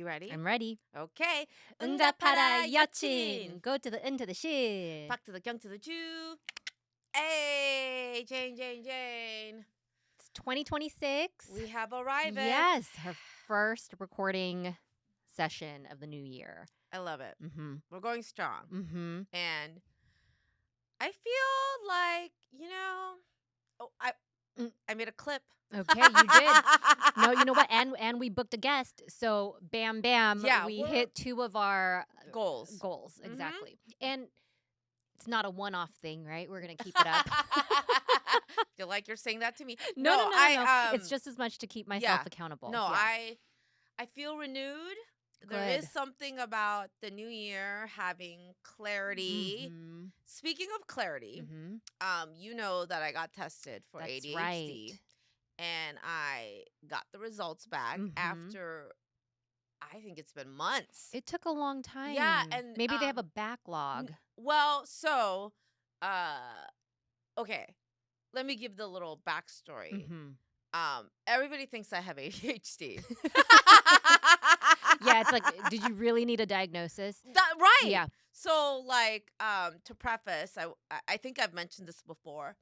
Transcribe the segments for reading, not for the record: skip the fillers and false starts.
You ready? I'm ready. Okay. 응답하라 여친. Go to the into the shit. Back to the gung to the Jew. Hey, Jane. It's 2026. We have arrived. Yes, her first recording session of the new year. I love it. Mm-hmm. We're going strong. Mm-hmm. And I feel like, I made a clip. Okay, you did. No, you know what? And we booked a guest. So bam, Yeah, we hit two of our Goals. Goals, exactly. And it's not a one-off thing, right? We're gonna keep it up. Feel like you're saying that to me? No. It's just as much to keep myself accountable. No, yeah. I feel renewed. Good. There is something about the new year having clarity. Mm-hmm. Speaking of clarity, Mm-hmm. you know that I got tested for That's ADHD. right. And I got the results back after, I think it's been months. It took a long time. Yeah, and maybe they have a backlog. Well, so, okay, let me give the little backstory. Everybody thinks I have ADHD. Yeah, it's like, did you really need a diagnosis? Right. Yeah. So, like, to preface, I think I've mentioned this before.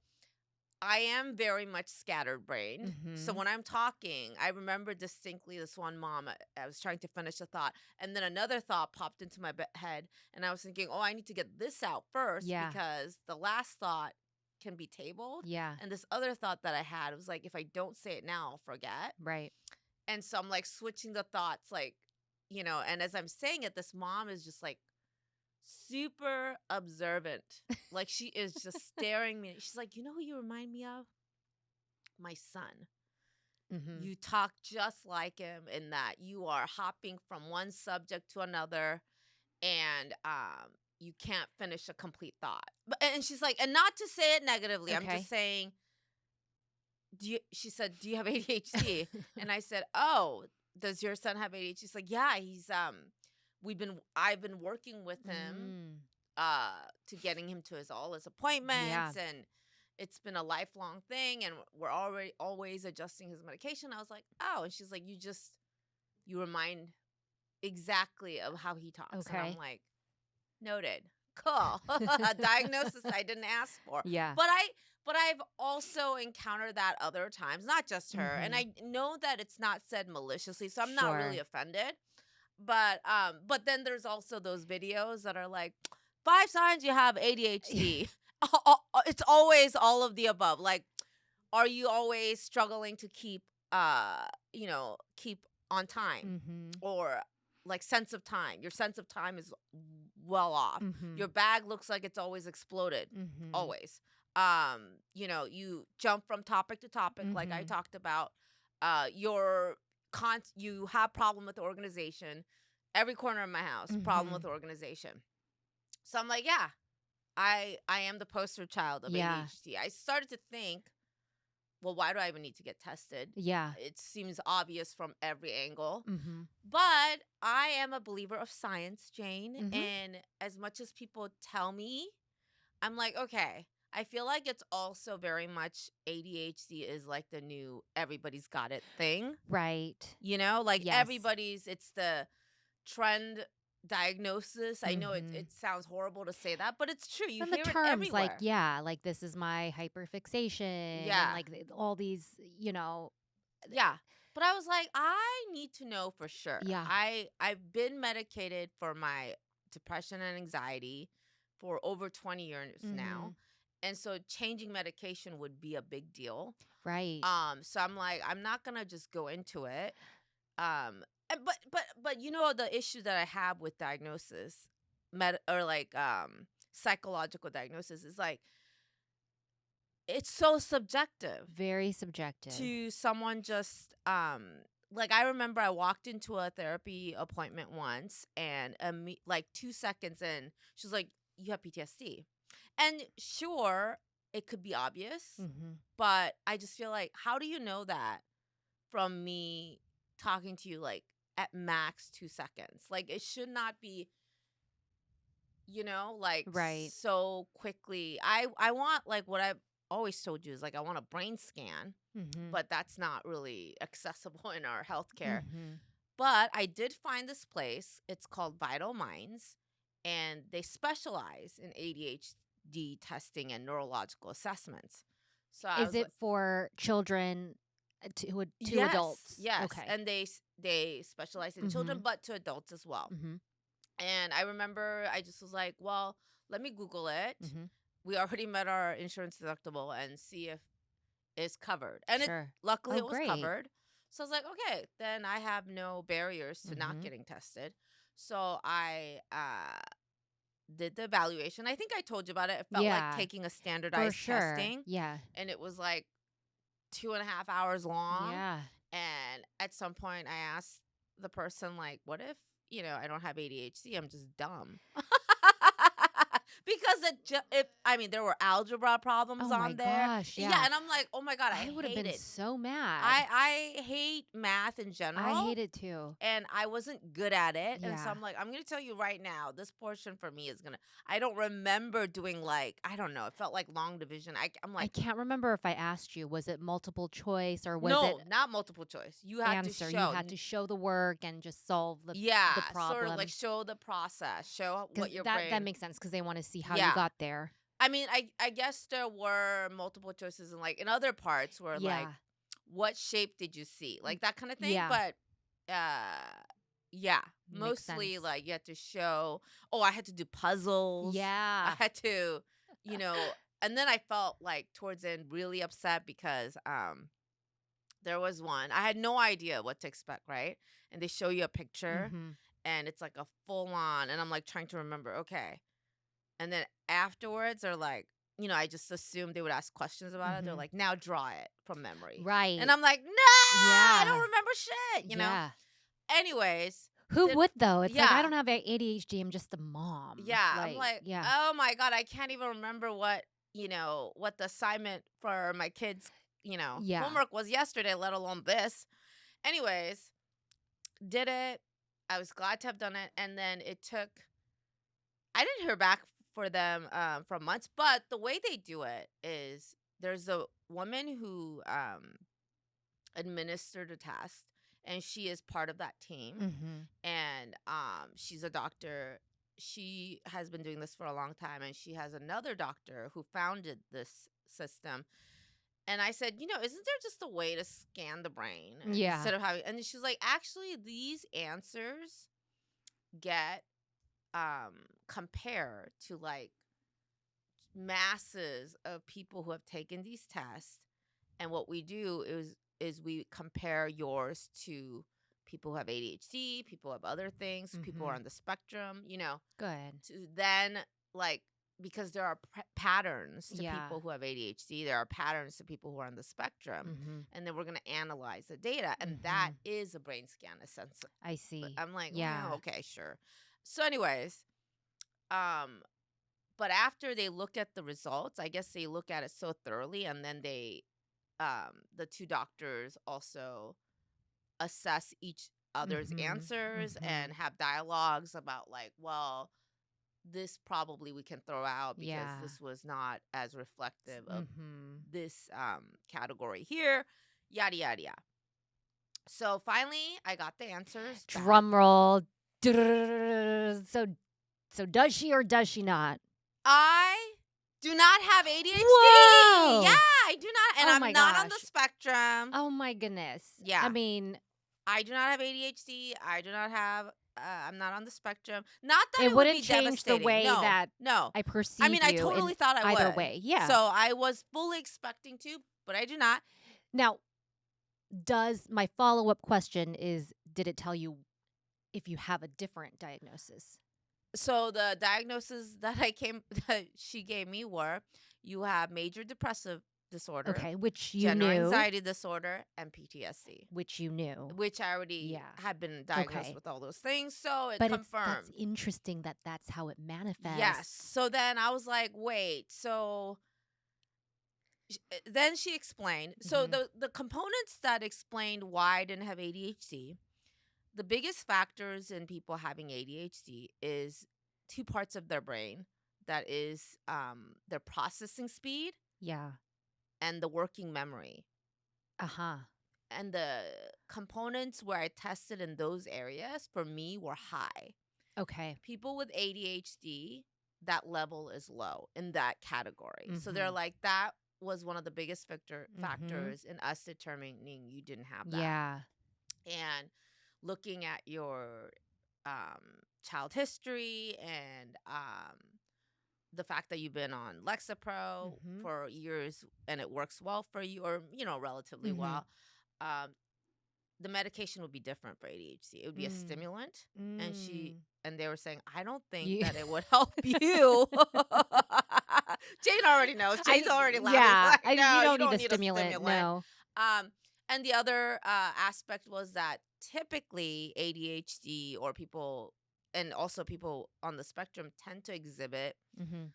I am very much scatterbrained. So when I'm talking, I remember distinctly this one mom. I was trying to finish a thought, and then another thought popped into my head, and I was thinking, oh, I need to get this out first because the last thought can be tabled. Yeah. And this other thought that I had was like, if I don't say it now, I'll forget. Right. And so I'm like switching the thoughts, like, and as I'm saying it, this mom is just like super observant. Like, she is just staring me. She's like, you know who you remind me of? My son. You talk just like him in that you are hopping from one subject to another, and you can't finish a complete thought. And she's like, and not to say it negatively, I'm just saying, she said, do you have ADHD? And I said, oh, does your son have ADHD? She's like, yeah, he's I've been working with him to getting him to all his appointments, and it's been a lifelong thing, and we're already always adjusting his medication. I was like, oh, and she's like, you remind exactly of how he talks. Okay. And I'm like, noted. Cool. A diagnosis I didn't ask for. Yeah. But I've also encountered that other times, not just her. And I know that it's not said maliciously, so I'm not really offended. But then there's also those videos that are like, 5 signs you have ADHD. It's always all of the above. Like, are you always struggling to keep keep on time? Or like sense of time. Your sense of time is well off. Your bag looks like it's always exploded. Always. You jump from topic to topic, like I talked about. You have problem with the organization. Every corner of my house, problem with the organization. So I'm like, yeah, I am the poster child of ADHD. I started to think, well, why do I even need to get tested? Yeah. It seems obvious from every angle. But I am a believer of science, Jane. And as much as people tell me, I'm like, okay, I feel like it's also very much ADHD is like the new everybody's got it thing. Right. Everybody's, it's the trend diagnosis. I know it sounds horrible to say that, but it's true. You and hear the terms it everywhere. like this is my hyperfixation. Yeah. And like all these, Yeah. But I was like, I need to know for sure. Yeah. I've been medicated for my depression and anxiety for over 20 years now. And so changing medication would be a big deal. Right. So I'm like, I'm not going to just go into it. But the issue that I have with diagnosis psychological diagnosis is like, it's so subjective. Very subjective. To someone just, like, I remember I walked into a therapy appointment once, and 2 seconds in, she was like, you have PTSD. And sure, it could be obvious, but I just feel like, how do you know that from me talking to you, like, at max 2 seconds? Like, it should not be, right. so quickly. I want, like, what I've always told you is, like, I want a brain scan, but that's not really accessible in our healthcare. But I did find this place. It's called Vital Minds, and they specialize in ADHD testing and neurological assessments. So I Is was it like, for children to yes, adults? yes, Okay. and they specialize in children, Mhm. but to adults as well. Mhm. And I remember I just was like, well, let me Google it. Mhm. We already met our insurance deductible and see if it's covered. And it Sure. luckily Oh, it was great. covered. So I was like, okay, then I have no barriers to not Mhm. getting tested. So I did the evaluation. I think I told you about it. It felt like Yeah, taking a for standardized sure. testing, Yeah. and it was like 2.5 hours long. Yeah. And at some point, I asked the person, like, what if, I don't have ADHD? I'm just dumb. Because I mean, there were algebra problems Oh my on there. gosh, Yeah. yeah. And I'm like, oh my God, I I would have hate been it. so mad. I hate math in I general. hate it too. And I wasn't good at it. And so Yeah. I'm like, I'm going to tell you right now, this portion for me is going to, I don't remember doing like, I don't know. It felt like long division. I'm I like, can't remember if I asked you, was it multiple choice or was no, it not multiple choice. You had to answer? You show. had to show the work and just solve the Yeah, sort of like problem. show the process, show 'Cause what your that brain. makes sense because they want to see how you Yeah. got there. I mean, I guess there were multiple choices and like in other parts where like, Yeah. what shape did you see? Like that kind of thing. Yeah. But yeah, Makes mostly sense. like you had to show, oh, I had to do puzzles. I Yeah. had to, and then I felt like towards the end really upset because there was one. I had no idea what to expect, right? And they show you a picture Mm-hmm. and it's like a full on, and I'm like trying to remember, okay. And then afterwards, they're like, I just assumed they would ask questions about it. They're Mm-hmm. like, now draw it from memory. Right. And I'm like, nah, I Yeah. don't remember shit, Yeah. Anyways. Who would though? It's like I Yeah. don't have ADHD. I'm just a mom. Yeah. I'm like, yeah. oh my God, I can't even remember what the assignment for my kids, Yeah. homework was yesterday, let alone this. Anyways, did it. I was glad to have done it. And then I didn't hear back for them for months, but the way they do it is there's a woman who administered a test, and she is part of that team. Mm-hmm. And she's a doctor. She has been doing this for a long time, and she has another doctor who founded this system. And I said, isn't there just a way to scan the brain Yeah. instead of having? And she's like, actually, these answers get compare to like masses of people who have taken these tests, and what we do is we compare yours to people who have ADHD, people who have other things, people who are on the spectrum, Good. to then like, because there are patterns to Yeah. people who have ADHD, there are patterns to people who are on the spectrum, Mm-hmm. and then we're going to analyze the data, and that is a brain scan, a sense. I see. I'm like, Yeah. well, okay, sure. So anyways, but after they look at the results, I guess they look at it so thoroughly, and then they, the two doctors also assess each other's answers and have dialogues about like, well, this probably we can throw out because this was not as reflective of this category here, yada, yada, yada. So finally, I got the answers back. Drum roll. So does she or does she not? I do not have ADHD. Whoa! Yeah, I do not. And Oh I'm my not on the gosh. spectrum. Oh my goodness. Yeah. I mean, I do not have ADHD. I do not have, I'm not on the spectrum. Not that it would wouldn't be change the devastating. way No, that no. I perceive I mean, I you totally in thought I would. either way. Yeah. So I was fully expecting to, but I do not. Now, my follow-up question is, did it tell you if you have a different diagnosis? So the diagnoses that she gave me were, you have major depressive disorder. Okay, which you general knew. anxiety disorder, and PTSD. Which you knew. Which I already had been diagnosed with all those things. So it confirmed. That's interesting that that's how it manifests. Yes. So then I was like, wait, so then she explained. So the components that explained why I didn't have ADHD, the biggest factors in people having ADHD is two parts of their brain. That is their processing speed. Yeah. And the working memory. Uh-huh. the components where I tested in those areas for me were high. Okay. People with ADHD, that level is low in that category. So they're Mhm. like, that was one of the biggest Mhm. factors in us determining you didn't have that. Yeah. And looking at your child history and the fact that you've been on Lexapro Mhm. for years and it works well for you, or relatively Mhm. well, um, the medication would be different for ADHD. It would be a stimulant, and they were saying, I don't think that it would help you. Jane already knows. Jane's already laughing. Like, no, you you don't need don't a need a stimulant. stimulant. No. And the other aspect was that typically ADHD or people, and also people on the spectrum, tend to exhibit Mhm.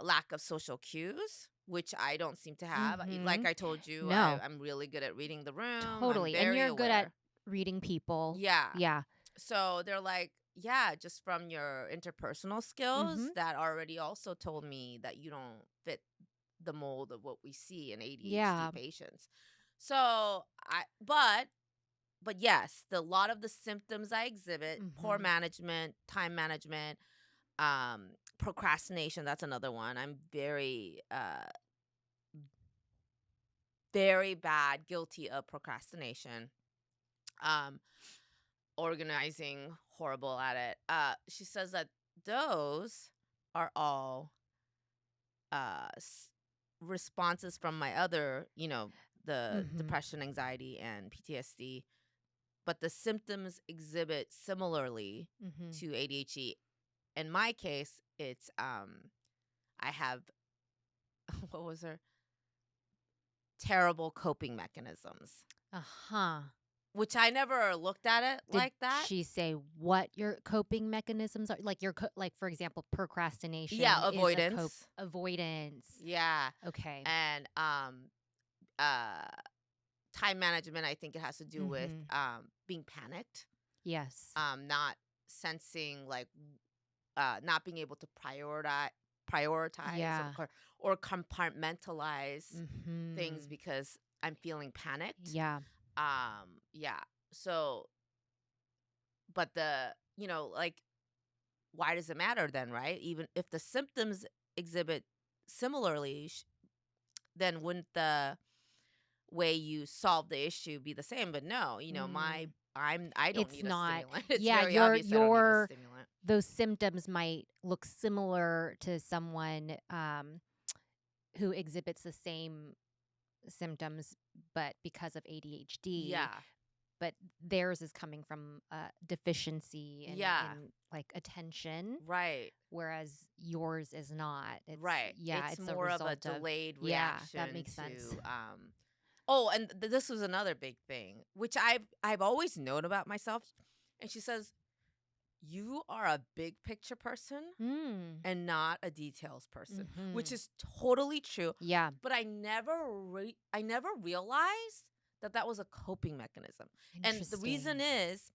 lack of social cues, which I don't seem to have. Like Mhm. I told you, No. I'm really good at reading the room. I'm Totally. And very you're good at aware. reading people. Yeah. Yeah. So they're like, yeah, just from your interpersonal skills, Mhm. that already also told me that you don't fit the mold of what we see in ADHD Yeah. patients. So but yes, a lot of the symptoms I exhibit, poor Mhm. management, time management, procrastination, that's another one. I'm very very bad, guilty of procrastination. Organizing, horrible at it. She says that those are all responses from my other, the Mhm. depression, anxiety, and PTSD, but the symptoms exhibit similarly Mhm. to ADHD. In my case, it's I have what was her terrible coping mechanisms, Uh-huh. which I never looked at it Did like that. she say what your coping mechanisms are? Like like for example, procrastination Yeah, is a avoidance. avoidance. Yeah, Okay. and uh time management. I think it has to do with Mhm. being panicked, Yes. not sensing, like, not being able to prioritize Yeah. or compartmentalize things Mhm. because I'm feeling panicked. Yeah. Yeah. So, but like, why does it matter then, right? Even if the symptoms exhibit similarly, then wouldn't the way you solve the issue be the same? But no, Mm. I don't It's need a not. stimulant. It's Yeah, very obvious I don't need a stimulant. those symptoms might look similar to someone who exhibits the same symptoms, but because of ADHD, Yeah. but theirs is coming from deficiency Yeah. in like attention, Right. whereas yours is not. Right. It's It's a more of a result of delayed yeah, that reaction makes sense. to oh, and this was another big thing, which I've always known about myself. And she says, "You are a big picture person Mm. and not a details person," which Mhm. is totally true. Yeah. But I never realized that that was a coping mechanism. And the reason Interesting. is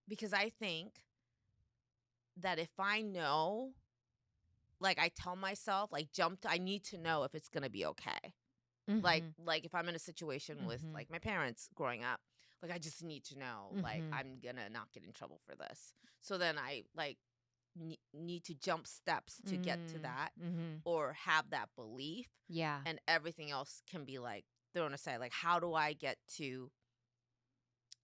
because I think that if I know, like, I tell myself, like, I need to know if it's going to be okay. Mhm. Like if I'm in a situation with, Mhm. like, my parents growing up, like, I just need to know, like, Mhm. I'm going to not get in trouble for this. So then I, like, need to jump steps to get to Mm. that, Mhm. or have that belief, Yeah. and everything else can be, like, thrown aside. Like, how do I get to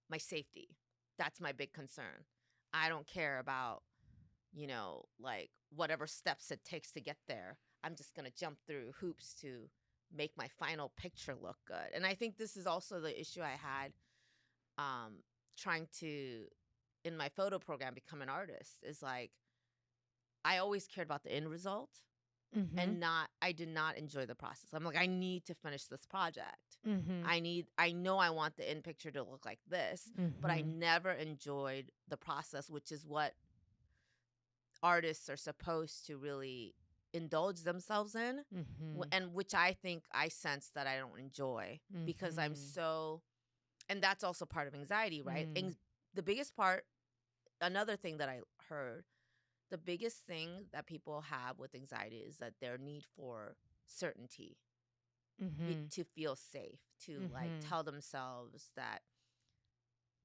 my safety? That's my big concern. I don't care about, like, whatever steps it takes to get there. I'm just going to jump through hoops to make my final picture look good. And I think this is also the issue I had trying to, in my photo program, become an artist, is like, I always cared about the end result, Mhm. and I did not enjoy the process. I'm like, I need to finish this project. Mhm. I know I want the end picture to look like this, but I Mhm. never enjoyed the process, which is what artists are supposed to really indulge themselves in, Mhm. and which I think I sense that I don't enjoy, because I'm Mhm. so, and that's also part of anxiety, right? Mm. The biggest part, another thing that I heard, the biggest thing that people have with anxiety is that their need for certainty. to feel safe, to like tell themselves that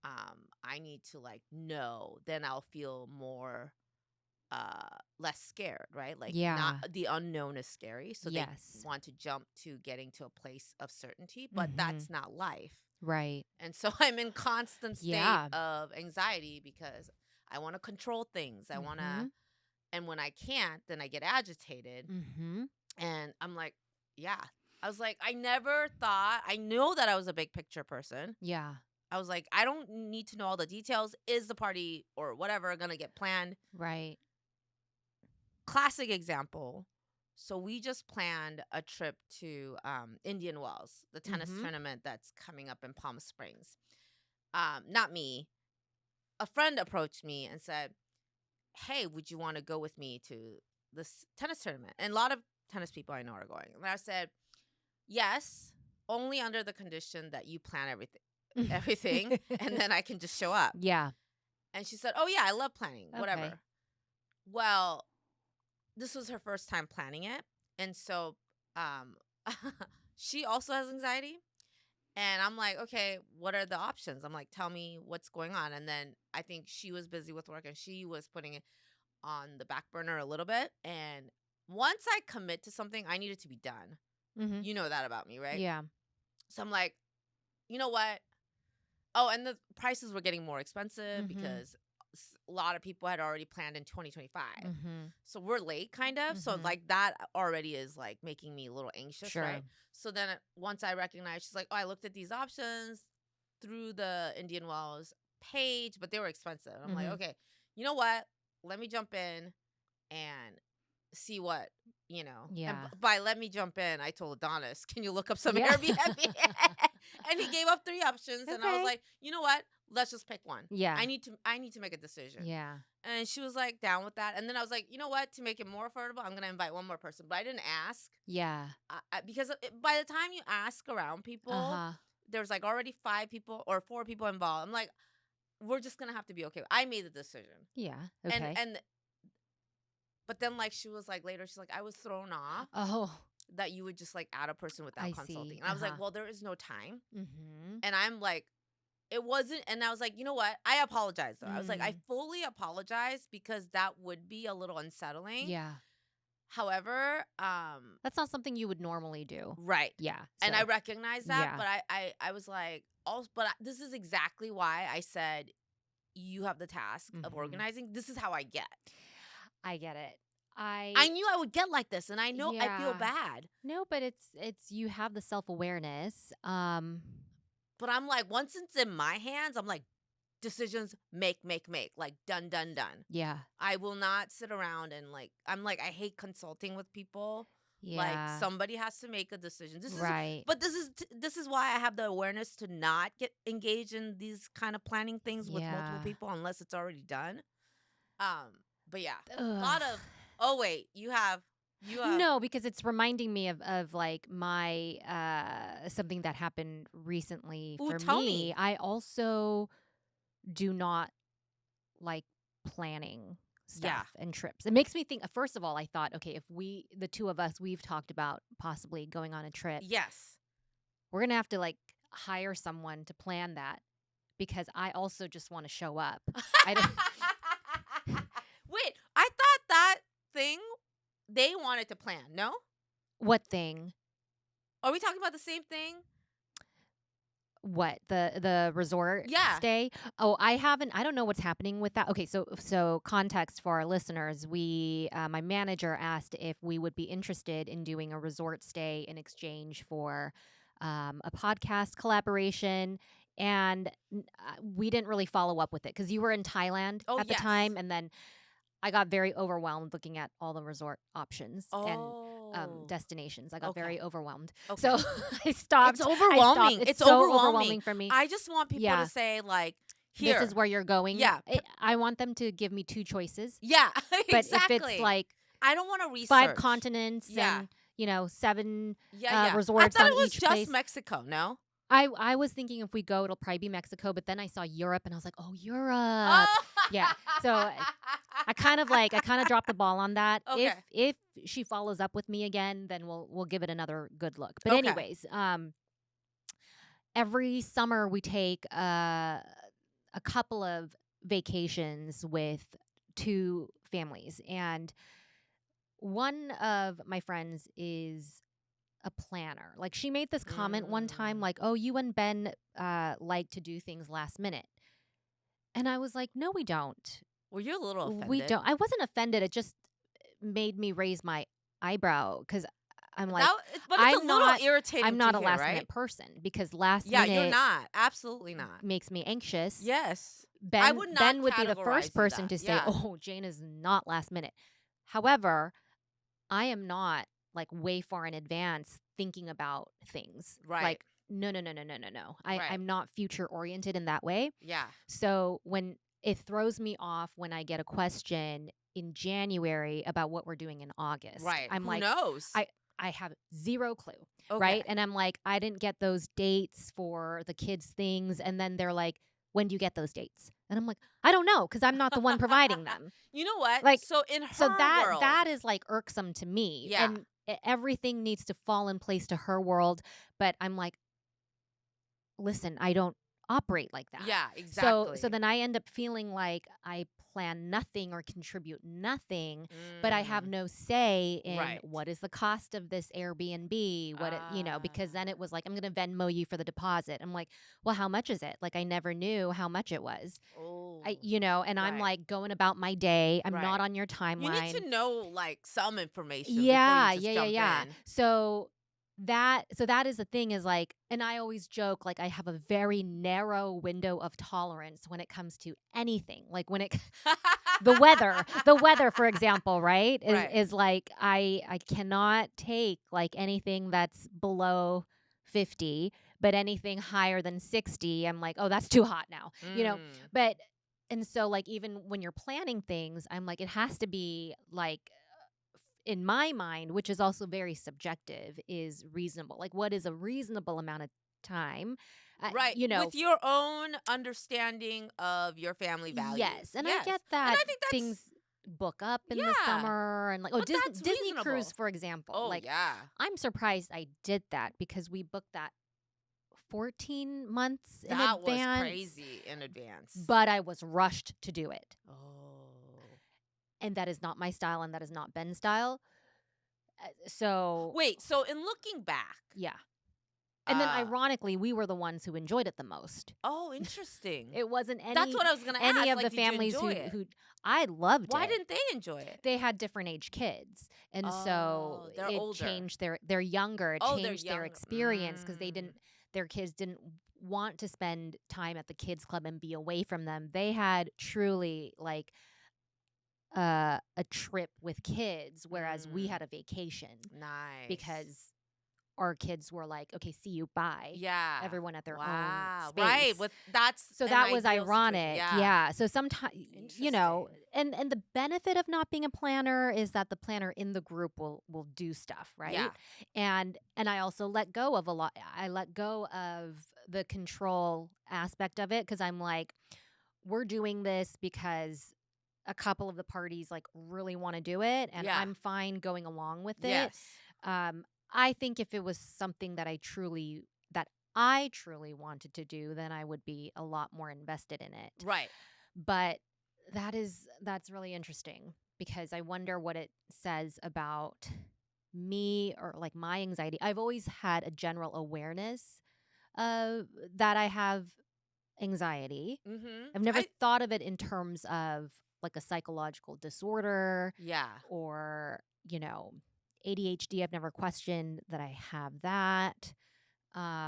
I need to like know, then I'll feel more less scared, right? Like not Yeah. the unknown is scary, so they Yes. want to jump to getting to a place of certainty, but that's not life. Right. And so I'm in constant state Yeah. of anxiety because I want to control things. I want to, and when I can't, then I get agitated. And I'm like, yeah. I was like, I never thought, I know that I was a big picture person. Yeah. I was like, I don't need to know all the details. Is the party or whatever going to get planned? Right. Classic example. So we just planned a trip to Indian Wells, the tennis tournament that's coming up in Palm Springs. Not me. A friend approached me and said, hey, would you want to go with me to this tennis tournament? And a lot of tennis people I know are going. And I said, yes, only under the condition that you plan everything and then I can just show up. Yeah. And she said, oh, yeah, I love planning, whatever. Okay. Well, this was her first time planning it. And so she also has anxiety. And I'm like, okay, what are the options? I'm like, tell me what's going on. And then I think she was busy with work and she was putting it on the back burner a little bit. And once I commit to something, I need it to be done. You know that about me, right? Yeah. So I'm like, you know what? Oh, and the prices were getting more expensive because a lot of people had already planned in 2025. So we're late kind of. So like that already is like making me a little anxious, right? So then once I recognized, she's like, oh, I looked at these options through the Indian Wells page, but they were expensive. I'm like, okay, you know what? Let me jump in and see what, you know. Yeah. And by let me jump in, I told Adonis, can you look up some Airbnb? And he gave up 3 options. And I was like, you know what? Let's just pick one. Yeah. I need to make a decision. Yeah. And she was like down with that. And then I was like, you know what? To make it more affordable, I'm going to invite one more person. But I didn't ask. Yeah. Because by the time you ask around people, there's like already 5 people or 4 people involved. I'm like, we're just going to have to be okay. I made the decision. Yeah. Okay. But then like she was like later, she's like, I was thrown off. Oh. That you would just like add a person without consulting. And I was like, well, there is no time. And I'm like, it wasn't. And I was like, you know what? I apologize though. I was like, I fully apologize because that would be a little unsettling. Yeah. However, that's not something you would normally do. Right. Yeah. And I recognize that. But I was like, also, but this is exactly why I said you have the task of organizing. This is how I get. I get it. I knew I would get like this, and I know I feel bad. No, but it's you have the self-awareness. But I'm like, once it's in my hands, I'm like, decisions make, like done. Yeah. I will not sit around and like, I'm like, I hate consulting with people. Yeah. Like somebody has to make a decision. Right. But this is why I have the awareness to not get engaged in these kind of planning things with multiple people unless it's already done. But yeah, a lot of. Oh wait, you have no, because it's reminding me of like my something that happened recently for me. I also do not like planning stuff and trips. It makes me think. First of all, I thought, okay, if the two of us, we've talked about possibly going on a trip. Yes, we're gonna have to like hire someone to plan that because I also just want to show up. I don't. Wait, I thought that thing they wanted to plan. No? What thing? Are we talking about the same thing? What, the resort stay? Oh, I don't know what's happening with that. Okay, so context for our listeners, my manager asked if we would be interested in doing a resort stay in exchange for a podcast collaboration. And we didn't really follow up with it because you were in Thailand at the time, and then I got very overwhelmed looking at all the resort options and destinations. I got very overwhelmed. Okay. So I stopped. It's overwhelming. It's so overwhelming for me. I just want people to say like, here. This is where you're going. Yeah. I want them to give me 2 choices. Yeah, but if it's like I don't want to research 5 continents and 7 resorts I thought on it was each just place. Mexico, no? I was thinking if we go, it'll probably be Mexico, but then I saw Europe and I was like, oh, Europe. Yeah. So I kind of dropped the ball on that. Okay. If she follows up with me again, then we'll give it another good look. But Okay. anyways, every summer we take a couple of vacations with 2 families, and one of my friends is a planner. Like, she made this comment one time, like, "Oh, you and Ben like to do things last minute." And I was like, "No, we don't. Were you a little offended? We don't." I wasn't offended. It just made me raise my eyebrow because I'm like, but it's a little irritating. I'm not to a hear, last right? minute person because last Yeah, minute you're not. Absolutely not. makes me anxious. Yes. Ben, I would not Ben would be the categorize first person that. to say, Yeah. "Oh, Jane is not last minute." However, I am not like way far in advance thinking about things. Right. Like, no. Right. I'm not future oriented in that way. Yeah. So when it throws me off when I get a question in January about what we're doing in August. Right. I'm Who like, knows? I have zero clue. Okay. Right. And I'm like, I didn't get those dates for the kids' things. And then they're like, when do you get those dates? And I'm like, I don't know, because I'm not the one providing them. You know what? Like, so in her So world, that is like irksome to me. Yeah. And everything needs to fall in place to her world. But I'm like, listen, I don't operate like that. Yeah, exactly. So then I end up feeling like I plan nothing or contribute nothing, but I have no say in Right. what is the cost of this Airbnb, because then it was like, I'm going to Venmo you for the deposit. I'm like, well, how much is it? Like, I never knew how much it was. Oh. And I'm Right. like going about my day. I'm Right. not on your timeline. You need to know like some information. Yeah, before you just jump in. So that is the thing is like, and I always joke, like, I have a very narrow window of tolerance when it comes to anything. Like when it the weather, for example, right? Is like I cannot take like anything that's below 50, but anything higher than 60, I'm like, oh, that's too hot now. But and so like even when you're planning things, I'm like, it has to be like, in my mind, which is also very subjective, is reasonable. Like, what is a reasonable amount of time? Right. With your own understanding of your family values. Yes. And yes. I get that And I think that's, things book up in the summer and like, But Disney that's Disney reasonable. cruise, for example. Oh, like, yeah. I'm surprised I did that because we booked that 14 months in That advance. was crazy in advance. But I was rushed to do it. Oh. And that is not my style, and that is not Ben's style. So Wait, so in looking back. Yeah. And then ironically, we were the ones who enjoyed it the most. Oh, interesting. It wasn't any. That's what I was going to ask. Any of like, the families who I loved Why it. didn't they enjoy it? They had different age kids, and so they're it older. changed they're younger. It changed their experience because their kids didn't want to spend time at the kids club and be away from them. They had truly like a trip with kids, whereas we had a vacation. Nice. Because our kids were like, okay, see you, bye. Yeah. Everyone at their own space. Right. So that was ironic. Yeah. So sometimes, and the benefit of not being a planner is that the planner in the group will do stuff, right? Yeah. And I also let go of a lot. I let go of the control aspect of it because I'm like, we're doing this because a couple of the parties like really want to do it, and I'm fine going along with it. Yes. I think if it was something that I truly wanted to do, then I would be a lot more invested in it. Right. But that's really interesting because I wonder what it says about me or like my anxiety. I've always had a general awareness that I have anxiety. Mm-hmm. I've never thought of it in terms of like a psychological disorder. Yeah. Or, ADHD. I've never questioned that I have that.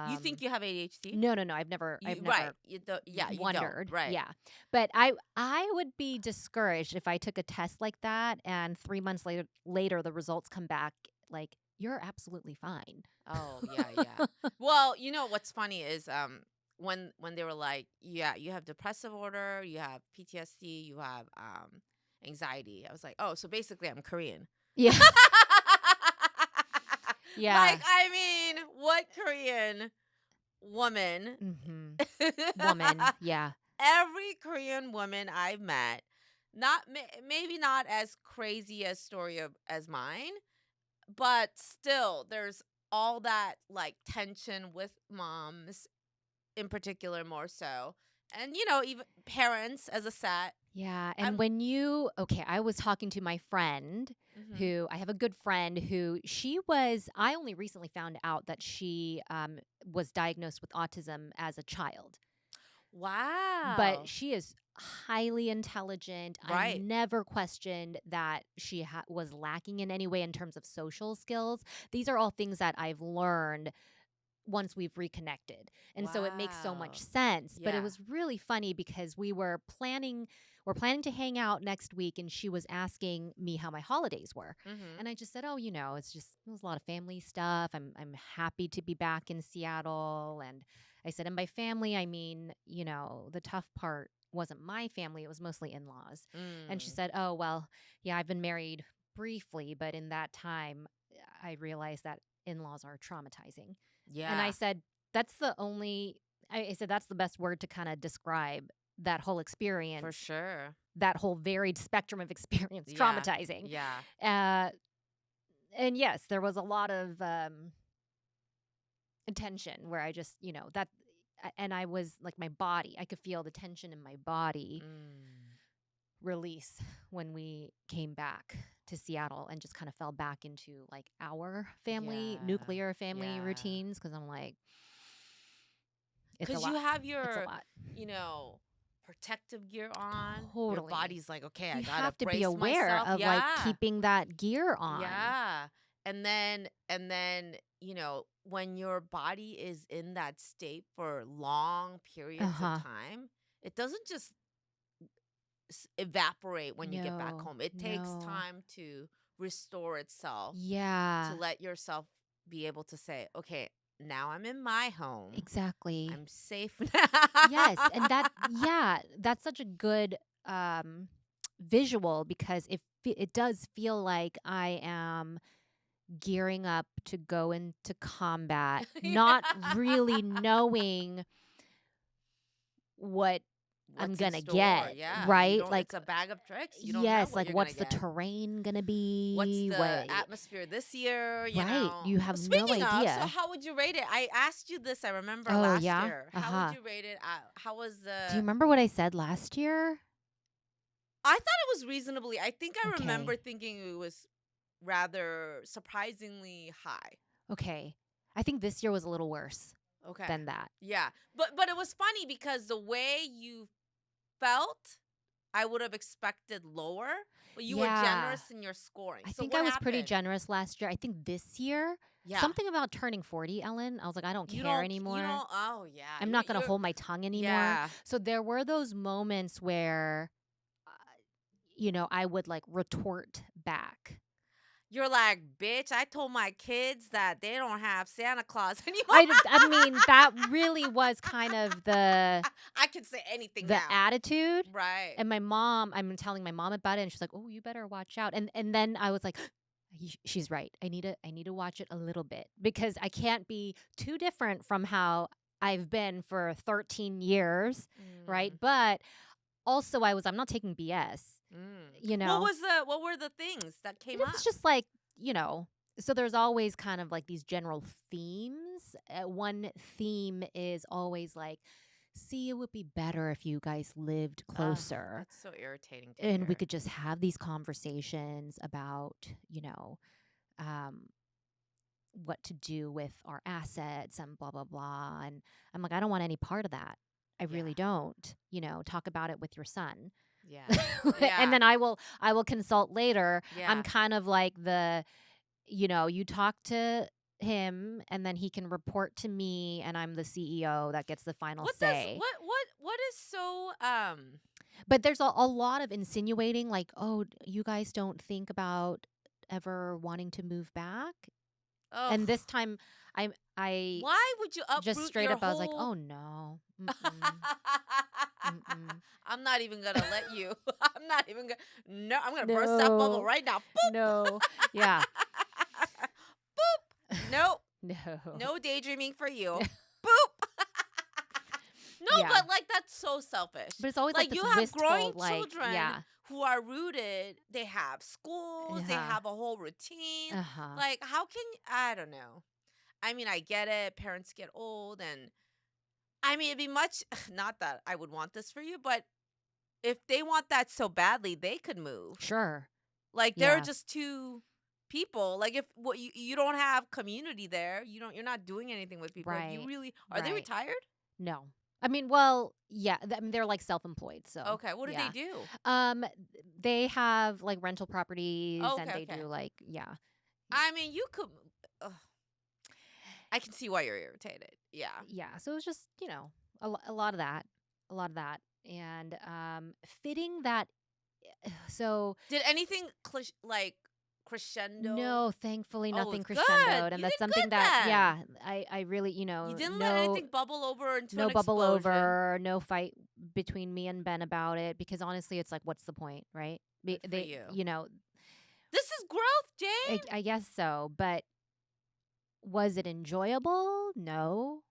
You think you have ADHD? No. I've never right. You wondered. Don't. Right. Yeah. But I would be discouraged if I took a test like that and 3 months later the results come back like, you're absolutely fine. Oh, yeah. Well, what's funny is when they were like, yeah, you have depressive disorder, you have PTSD, you have anxiety. I was like, oh, so basically I'm Korean. Yeah. Yeah. Like, I mean, what Korean woman? Mm-hmm. Woman, yeah. every Korean woman I've met, maybe not as crazy a story as mine, but still there's all that like tension with moms in particular more so. And even parents as a set. Yeah, and when I was talking to my friend who I have a good friend who I only recently found out that she was diagnosed with autism as a child. Wow. But she is highly intelligent. I Right. never questioned that she was lacking in any way in terms of social skills. These are all things that I've learned once we've reconnected. And so it makes so much sense. But it was really funny because we're planning to hang out next week, and she was asking me how my holidays were. And I just said, "Oh, it was a lot of family stuff. I'm happy to be back in Seattle." And I said, and by family, I mean, the tough part wasn't my family. It was mostly in-laws. And she said, "Oh, well, yeah, I've been married briefly, but in that time, I realized that in-laws are traumatizing." Yeah. And I said, that's the best word to kind of describe that whole experience. For sure. That whole varied spectrum of experience, traumatizing. Yeah. And yes, there was a lot of tension where I just, and I was like my body, I could feel the tension in my body release when we came back to Seattle and just kind of fell back into like our nuclear family routines. Cause I'm like, it's a lot. Because you have your, it's a lot. Protective gear on. Totally. Your body's like, okay, I you gotta have to brace be aware myself. of like keeping that gear on. Yeah. And then, when your body is in that state for long periods of time, it doesn't just evaporate when you get back home. It takes time to restore itself. Yeah. To let yourself be able to say, okay, now I'm in my home. Exactly. I'm safe now. Yes. And that's such a good visual because it does feel like I am gearing up to go into combat, not really knowing what I'm gonna get, right? Like it's a bag of tricks. You don't yes, know what like you're what's gonna the get. terrain gonna be? What's the atmosphere this year? Right, you have Speaking no of, idea. so how would you rate it? I asked you this. I remember last year. How would you rate it? How was the? Do you remember what I said last year? I thought it was reasonably. I think I remember thinking it was rather surprisingly high. Okay, I think this year was a little worse. Than that. Yeah. But it was funny because the way you felt, I would have expected lower, but you were generous in your scoring. I think I was pretty generous last year. I think this year, something about turning 40, Ellen, I was like, I don't care anymore. I'm not going to hold my tongue anymore. Yeah. So there were those moments where, I would like retort back. You're like, bitch, I told my kids that they don't have Santa Claus anymore. I mean, that really was kind of the... I can say anything the now. attitude. Right. And my mom, I'm telling my mom about it, and she's like, oh, you better watch out. And then I was like, she's right. I need to watch it a little bit because I can't be too different from how I've been for 13 years, right? But also I'm not taking BS. What were the things that came up? It's just like, so there's always kind of like these general themes. One theme is always like, see, it would be better if you guys lived closer. That's so irritating to and hear. We could just have these conversations about, what to do with our assets and blah, blah, blah. And I'm like, I don't want any part of that. I really don't. Talk about it with your son. Yeah. And then I will consult later. Yeah. I'm kind of like you talk to him and then he can report to me and I'm the CEO that gets the final say. What is so But there's a lot of insinuating like, oh, you guys don't think about ever wanting to move back? Oh. And this time I why would you uproot just straight your up whole... I was like, oh no. I'm not even gonna let you. I'm not even gonna. No, I'm gonna burst that bubble right now. Boop. No. Yeah. Boop. Nope. No. No daydreaming for you. Boop. No, No, but like that's so selfish. But it's always like you this have wistful, growing like, children who are rooted. They have schools. They have a whole routine. Like, how can I don't know. I mean, I get it. Parents get old, and I mean, it'd be much. Not that I would want this for you, but if they want that so badly, they could move. Sure. Like, there are just two people. Like, if you don't have community there, you're not doing anything with people. Right. If you really are they retired? No. I mean, well, yeah. I mean, they're like self-employed. So okay, what do they do? They have like rental properties, Okay, and they do like I mean, you could. I can see why you're irritated. Yeah. Yeah. So it's just a lot of that, and fitting that. So did anything like crescendo? No, thankfully nothing good. crescendoed, and You that's did something good that then. I really You didn't let anything bubble over into no an bubble explosion. over, no fight between me and Ben about it, because honestly, it's like, what's the point, right? Good for They, you. This is growth, Jane. I guess so, but was it enjoyable? No.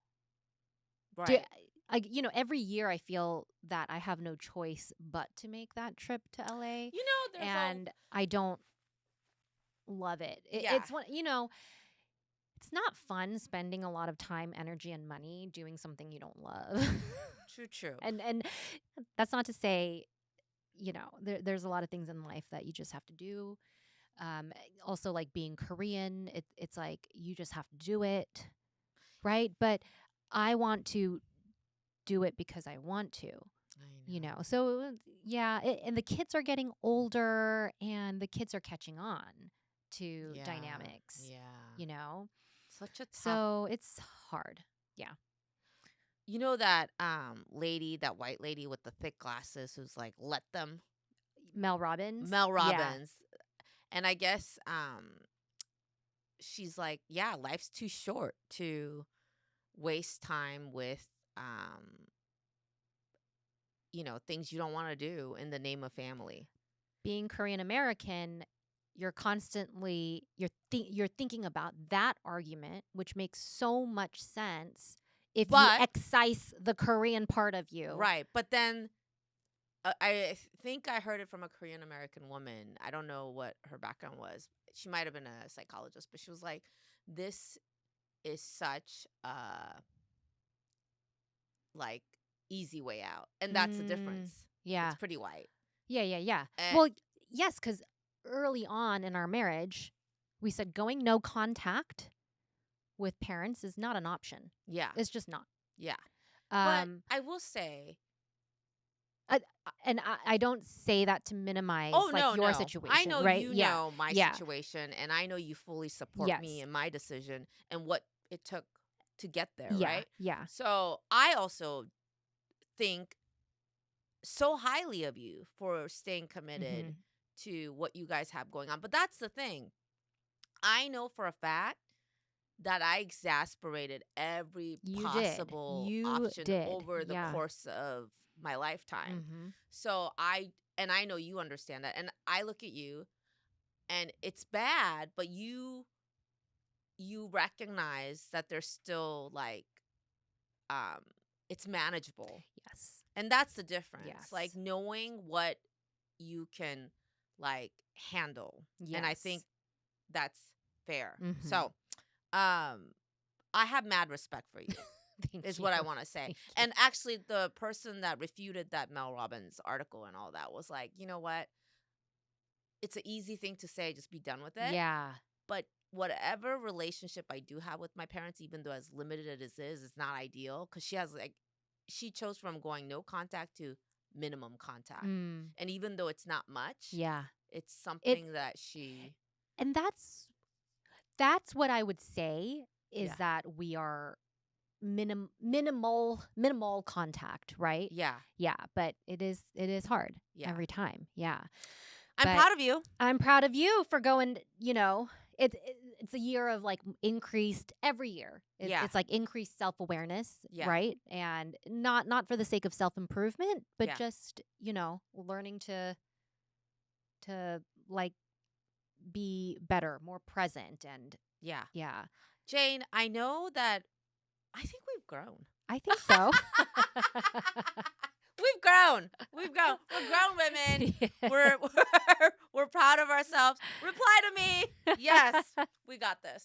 Right. Every year I feel that I have no choice but to make that trip to LA. And I don't love it. Yeah. It's one, it's not fun spending a lot of time, energy, and money doing something you don't love. True. And that's not to say, there's a lot of things in life that you just have to do. Also, like being Korean, it's like you just have to do it, right? But I want to do it because I want to. I know. So yeah, and the kids are getting older, and the kids are catching on to dynamics. Yeah. Such a tough. So it's hard. Yeah. You know that lady, that white lady with the thick glasses who's like, let them. Mel Robbins. Yeah. And I guess she's like, yeah, life's too short to waste time with things you don't want to do in the name of family. Being Korean American, you're constantly you're thinking about that argument, which makes so much sense if you excise the Korean part of you. Right. But then I think I heard it from a Korean American woman. I don't know what her background was. She might have been a psychologist, but she was like, this is such a like easy way out. And that's the difference. Yeah. It's pretty white. Yeah. Well, yes, because early on in our marriage, we said going no contact with parents is not an option. Yeah. It's just not. Yeah. But I will say, and I don't say that to minimize your situation. I know right? you know my situation, and I know you fully support me in my decision and what it took to get there, right? Yeah. So I also think so highly of you for staying committed to what you guys have going on. But that's the thing. I know for a fact that I exasperated every possible option over the course of my lifetime. So I know you understand that. And I look at you and it's bad, but you recognize that there's still like it's manageable. Yes. And that's the difference. Yes. Like knowing what you can like handle. Yes. And I think that's fair. So I have mad respect for you. Is what I want to say. And actually, the person that refuted that Mel Robbins article and all that was like, you know what? It's an easy thing to say, just be done with it. Yeah. But whatever relationship I do have with my parents, even though as limited as it is, it's not ideal. Because she chose from going no contact to minimum contact. And even though it's not much, it's something that she... And that's what I would say is that we are... minimal contact, right? Yeah, but it is hard every time. I'm proud of you. I'm proud of you for going, it's a year of like increased every year. It's like increased self-awareness, right? And not for the sake of self-improvement, but just, learning to like be better, more present, and Jane, I know that I think we've grown. I think so. We've grown. We're grown women. Yeah. We're proud of ourselves. Reply to me. Yes, we got this.